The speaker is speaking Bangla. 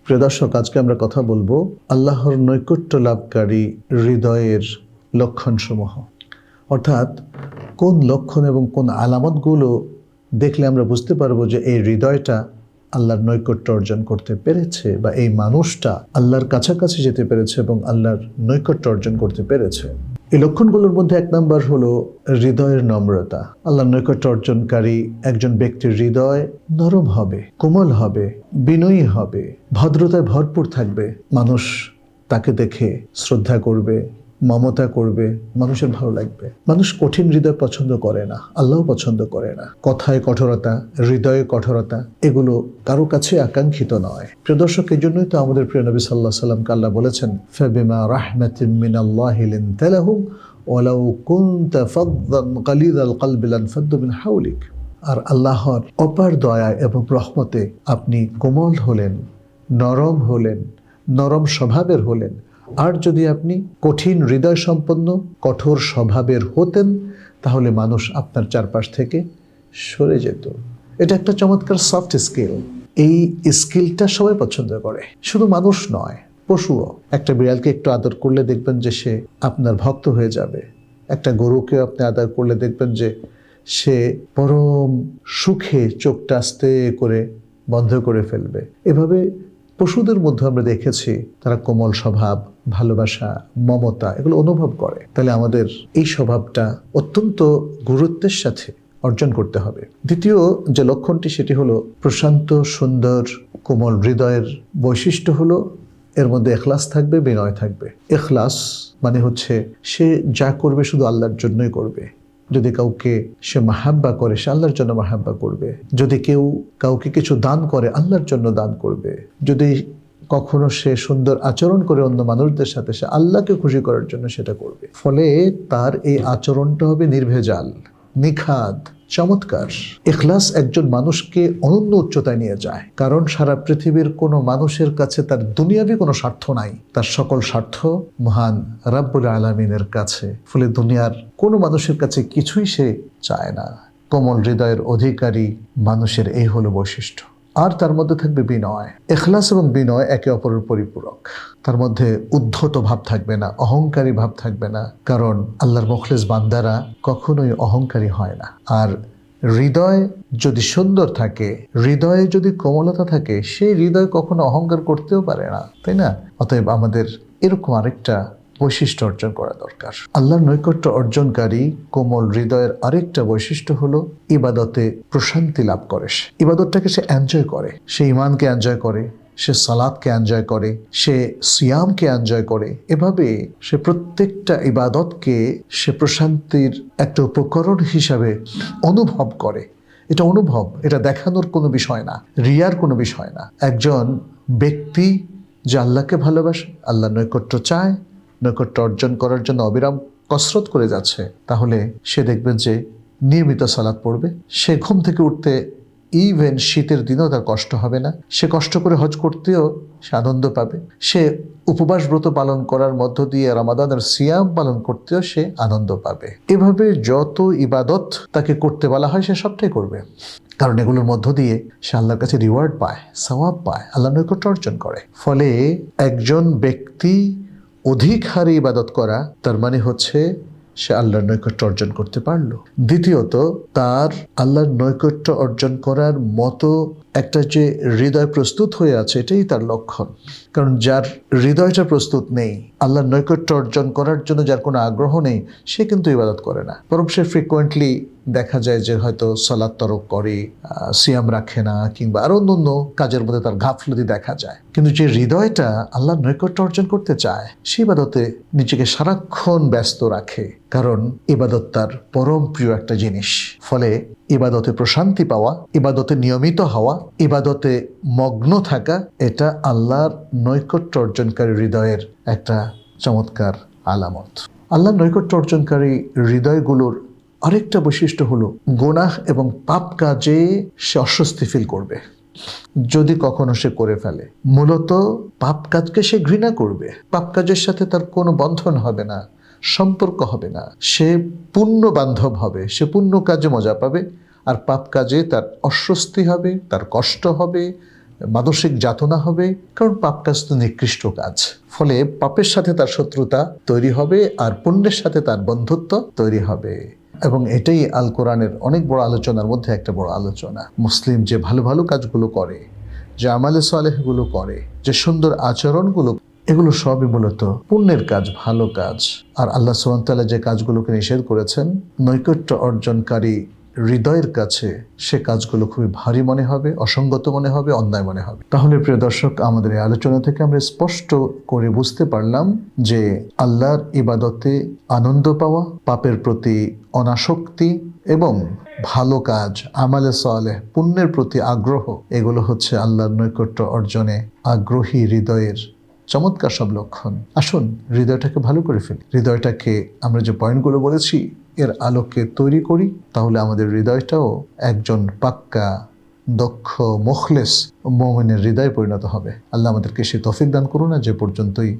প্রিয় দর্শক, আজকে আমরা কথা বলবো আল্লাহর নৈকট্য লাভকারী হৃদয়ের লক্ষণসমূহ। অর্থাৎ কোন লক্ষণ এবং কোন আলামতগুলো দেখলে আমরা বুঝতে পারবো যে এই হৃদয়টা আল্লাহর নৈকট্য অর্জন করতে পেরেছে, বা এই মানুষটা আল্লাহর কাছাকাছি যেতে পেরেছে এবং আল্লাহর নৈকট্য অর্জন করতে পেরেছে। এই লক্ষণগুলোর মধ্যে এক নম্বর হলো হৃদয়ের নম্রতা। আল্লাহর নৈকট্য অর্জনকারী একজন ব্যক্তির হৃদয় নরম হবে, কোমল হবে, বিনয়ী হবে, ভদ্রতায় ভরপুর থাকবে। মানুষ তাকে দেখে শ্রদ্ধা করবে, মমতা করবে, মানুষের ভালো লাগবে। মানুষ কঠিন হৃদয় পছন্দ করে না, আল্লাহ পছন্দ করে না। কথায় কঠোরতা, হৃদয়ে কঠোরতা, এগুলো কারো কাছে আকাঙ্ক্ষিত নয়। প্রিয় দর্শক, এই জন্যই তো আমাদের প্রিয় নবী সাল্লাল্লাহু আলাইহি ওয়াসাল্লামকে আল্লাহ বলেছেন, ফাবিমা রাহমাতিন মিনাল্লাহি লিনতা লাহুম ওয়ালাউ কুনতা ফাদদান গালিযাল কলবি লানফাদ্দু মিন হাওলিক। আর আল্লাহর অপার দয়া এবং রহমতে আপনি কোমল হলেন, নরম হলেন, নরম স্বভাবের হলেন। আর যদি আপনি কঠিন হৃদয় সম্পন্ন, কঠোর স্বভাবের হতেন, তাহলে মানুষ আপনার চারপাশ থেকে সরে যেত। এটা একটা চমৎকার সফট স্কিল। এই স্কিলটা সবাই পছন্দ করে, শুধু মানুষ নয়, পশুও। একটা বিড়ালকে একটু আদর করলে দেখবেন যে সে আপনার ভক্ত হয়ে যাবে। একটা গরুকে আপনি আদর করলে দেখবেন যে সে পরম সুখে চোখটা আস্তে করে বন্ধ করে ফেলবে। এভাবে পশুদের মধ্যে আমরা দেখেছি তারা কোমল স্বভাব, ভালোবাসা, মমতা এগুলো অনুভব করে। তাহলে আমাদের এই স্বভাবটা অত্যন্ত গুরুত্বের সাথে অর্জন করতে হবে। দ্বিতীয় যে লক্ষণটি, সেটি হলো প্রশান্ত, সুন্দর, কোমল হৃদয়ের বৈশিষ্ট্য হলো এর মধ্যে ইখলাস থাকবে, বিনয় থাকবে। ইখলাস মানে হচ্ছে সে যা করবে শুধু আল্লাহর জন্যই করবে। যদি কাউকে সে মাহাব্বা করে, সে আল্লাহর জন্য মাহাব্বা করবে। যদি কেউ কাউকে কিছু দান করে, আল্লাহর জন্য দান করবে। যদি কখনো সে সুন্দর আচরণ করে অন্য মানুষদের সাথে, সে আল্লাহকে খুশি করার জন্য সেটা করবে। ফলে তার এই আচরণটা হবে নির্ভেজাল, নিখাদ, চমৎকার। ইখলাস একজন মানুষকে অনন্য উচ্চতায় নিয়ে যায়। কারণ সারা পৃথিবীর কোনো মানুষের কাছে তার দুনিয়াবি কোনো স্বার্থ নাই, তার সকল স্বার্থ মহান রাব্বুল আলামিনের কাছে। ফলে দুনিয়ার কোনো মানুষের কাছে কিছুই সে চায় না। কোমল হৃদয়ের অধিকারী মানুষের এই হলো বৈশিষ্ট্য। আর তার মধ্যে থাকবে বিনয়। ইখলাস এবং বিনয় একে অপরের পরিপূরক। তার মধ্যে উদ্ধত ভাব থাকবে না, অহংকারী ভাব থাকবে না। কারণ আল্লাহর মুখলেস বান্দারা কখনোই অহংকারী হয় না। আর হৃদয় যদি সুন্দর থাকে, হৃদয়ে যদি কোমলতা থাকে, সেই হৃদয় কখনো অহংকার করতেও পারে না, তাই না? অতএব আমাদের এরকম আরেকটা বৈশিষ্ট্য অর্জন করা দরকার। আল্লাহর নৈকট্য অর্জনকারী কোমল হৃদয়ের আরেকটা বৈশিষ্ট্য হলো ইবাদতে প্রশান্তি লাভ করে। সে ইবাদতটাকে সে এনজয় করে, সে ইমানকে এনজয় করে, সে সালাতকে এনজয় করে, সে সিয়ামকে এনজয় করে। এভাবে সে প্রত্যেকটা ইবাদতকে সে প্রশান্তির একটা উপকরণ হিসাবে অনুভব করে। এটা অনুভব, এটা দেখানোর কোনো বিষয় না, রিয়ার কোনো বিষয় না। একজন ব্যক্তি যে আল্লাহকে ভালোবাসে, আল্লাহ নৈকট্য চায়, নৈকট্য অর্জন করার জন্য অবিরাম কসরত করে যাচ্ছে, তাহলে সে দেখবেন যে নিয়মিত সালাত পড়বে। সে ঘুম থেকে উঠতে, ইভেন শীতের দিনেও তার কষ্ট হবে না। সে কষ্ট করে হজ করতেও সে আনন্দ পাবে। সে উপবাস ব্রত পালন করার মধ্য দিয়ে রমাদানের সিয়াম পালন করতেও সে আনন্দ পাবে। এভাবে যত ইবাদত তাকে করতে বলা হয় সে সবটাই করবে। কারণ এগুলোর মধ্য দিয়ে সে আল্লাহর কাছে রিওয়ার্ড পায়, সওয়াব পায়, আল্লাহ নৈকট্য অর্জন করে। ফলে একজন ব্যক্তি অধিক হারে ইবাদত করা, তার মানে হচ্ছে সে আল্লাহর নৈকট্য অর্জন করতে পারলো। দ্বিতীয়ত, তার আল্লাহর নৈকট্য অর্জন করার মতো একটা যে হৃদয় প্রস্তুত হয়ে আছে, এটাই তার লক্ষণ। কারণ যার হৃদয়টা প্রস্তুত নেই, আল্লাহর নৈকট্য অর্জন করার জন্য যার কোনো আগ্রহ নেই, সে কিন্তু ইবাদত করে না। বরং সে ফ্রিকোয়েন্টলি দেখা যায় যে হয়তো সালাত তরক করে, সিয়াম রাখে না, কিংবা আরো অন্য কাজের মধ্যে তার গাফলতি দেখা যায়। কিন্তু যে হৃদয়টা আল্লাহর নৈকট্য অর্জন করতে চায়, সে ইবাদতে নিজেকে সারাক্ষণ ব্যস্ত রাখে। কারণ ইবাদত তার পরম প্রিয় একটা জিনিস। ফলে ইবাদতে প্রশান্তি পাওয়া, ইবাদতে নিয়মিত হওয়া, ইবাদতে মগ্ন থাকা, এটা আল্লাহর নৈকট্য অর্জনকারী হৃদয়ের একটা চমৎকার আলামত। আল্লাহর নৈকট্য অর্জনকারী হৃদয়গুলোর আরেকটা বৈশিষ্ট্য হলো গুনাহ এবং পাপ কাজে সে অস্বস্তি ফিল করবে যদি কখনো সে করে ফেলে। মূলত পাপ কাজকে সে ঘৃণা করবে। পাপ কাজের সাথে তার কোনো বন্ধন হবে না, সম্পর্ক হবে না। সে পুণ্য বান্ধব হবে, সে পুণ্য কাজে মজা পাবে। আর পাপ কাজে তার অস্বস্তি হবে, তার কষ্ট হবে, মানসিক যাতনা হবে, কারণ পাপ কাজ তো নিকৃষ্ট কাজ। ফলে পাপের সাথে তার শত্রুতা তৈরি হবে আর পুণ্যের সাথে তার বন্ধুত্ব তৈরি হবে। এবং এটাই আল কোরআনের অনেক বড় আলোচনার মধ্যে একটা বড় আলোচনা। মুসলিম যে ভালো ভালো কাজগুলো করে, যে আমালে সালেহগুলো করে, যে সুন্দর আচরণগুলো, এগুলো সবই মূলত পুণ্যের কাজ, ভালো কাজ। আর আল্লাহ সুবহানাহু ওয়া তাআলা যে কাজগুলোকে নিষেধ করেছেন, নৈকট্য অর্জনকারী হৃদয়ের কাছে সে কাজগুলো খুবই ভারী মনে হবে, অসঙ্গত মনে হবে, অন্যায় মনে হবে। তাহলে প্রিয় দর্শক, আমাদের এই আলোচনা থেকে আমরা স্পষ্ট করে বুঝতে পারলাম যে আল্লাহর ইবাদতে আনন্দ পাওয়া, পাপের প্রতি অনাসক্তি এবং ভালো কাজ, আমালে সালেহ, পুণ্যের প্রতি আগ্রহ, এগুলো হচ্ছে আল্লাহর নৈকট্য অর্জনে আগ্রহী হৃদয়ের চমৎকার সব লক্ষণ। আসুন হৃদয়টাকে ভালো করে ফেলি, হৃদয়টাকে আমরা যে পয়েন্টগুলো বলেছি এর আলোকে তৈরি করি, তাহলে আমাদের হৃদয়টাও একজন পাক্কা, দক্ষ, মুখলেস মুমিনের হৃদয়ে পরিণত হবে। আল্লাহ আমাদেরকে সে তৌফিক দান করুন। যে পর্যন্তই।